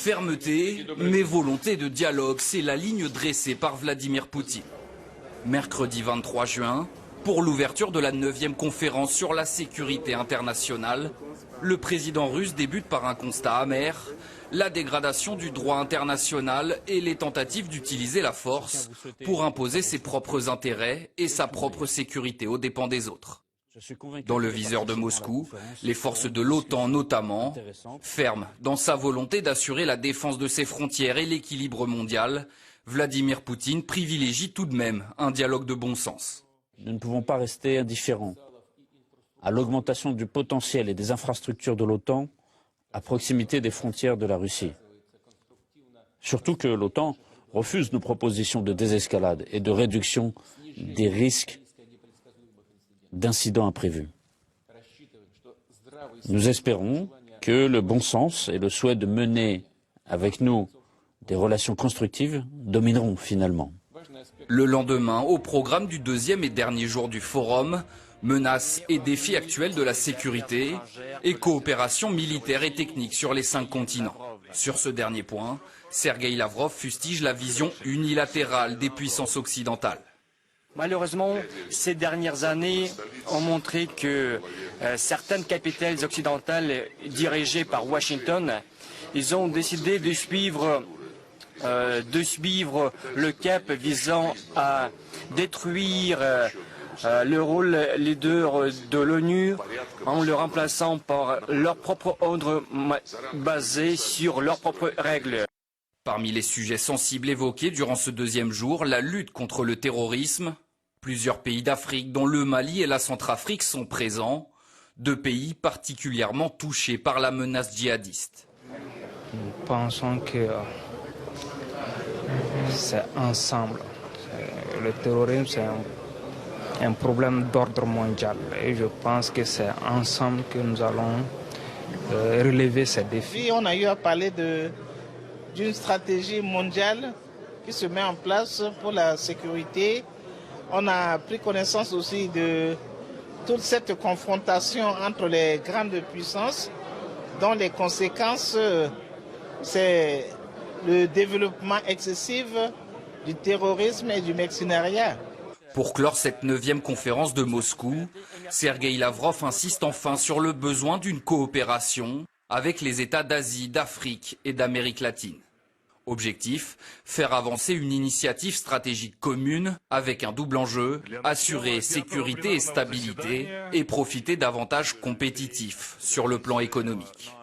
Fermeté, mais volonté de dialogue, c'est la ligne dressée par Vladimir Poutine. Mercredi 23 juin, pour l'ouverture de la 9e conférence sur la sécurité internationale, le président russe débute par un constat amer, la dégradation du droit international et les tentatives d'utiliser la force pour imposer ses propres intérêts et sa propre sécurité aux dépens des autres. Dans le viseur de Moscou, les forces de l'OTAN notamment, fermes dans sa volonté d'assurer la défense de ses frontières et l'équilibre mondial, Vladimir Poutine privilégie tout de même un dialogue de bon sens. Nous ne pouvons pas rester indifférents à l'augmentation du potentiel et des infrastructures de l'OTAN à proximité des frontières de la Russie. Surtout que l'OTAN refuse nos propositions de désescalade et de réduction des risques d'incidents imprévus. Nous espérons que le bon sens et le souhait de mener avec nous des relations constructives domineront finalement. Le lendemain, au programme du deuxième et dernier jour du forum, menaces et défis actuels de la sécurité et coopération militaire et technique sur les 5 continents. Sur ce dernier point, Sergueï Lavrov fustige la vision unilatérale des puissances occidentales. Malheureusement, ces dernières années ont montré que certaines capitales occidentales dirigées par Washington, ils ont décidé de suivre le cap visant à détruire le rôle leader de l'ONU en le remplaçant par leur propre ordre basé sur leurs propres règles. Parmi les sujets sensibles évoqués durant ce deuxième jour, la lutte contre le terrorisme. Plusieurs pays d'Afrique, dont le Mali et la Centrafrique, sont présents. 2 pays particulièrement touchés par la menace djihadiste. Nous pensons que c'est ensemble. Le terrorisme, c'est un problème d'ordre mondial. Et je pense que c'est ensemble que nous allons relever ces défis. On a eu à parler d'une stratégie mondiale qui se met en place pour la sécurité. On a pris connaissance aussi de toute cette confrontation entre les grandes puissances, dont les conséquences, c'est le développement excessif du terrorisme et du mercenariat. Pour clore cette 9e conférence de Moscou, Sergueï Lavrov insiste enfin sur le besoin d'une coopération avec les États d'Asie, d'Afrique et d'Amérique latine. Objectif, faire avancer une initiative stratégique commune avec un double enjeu, assurer sécurité et stabilité et profiter d'avantages compétitifs sur le plan économique.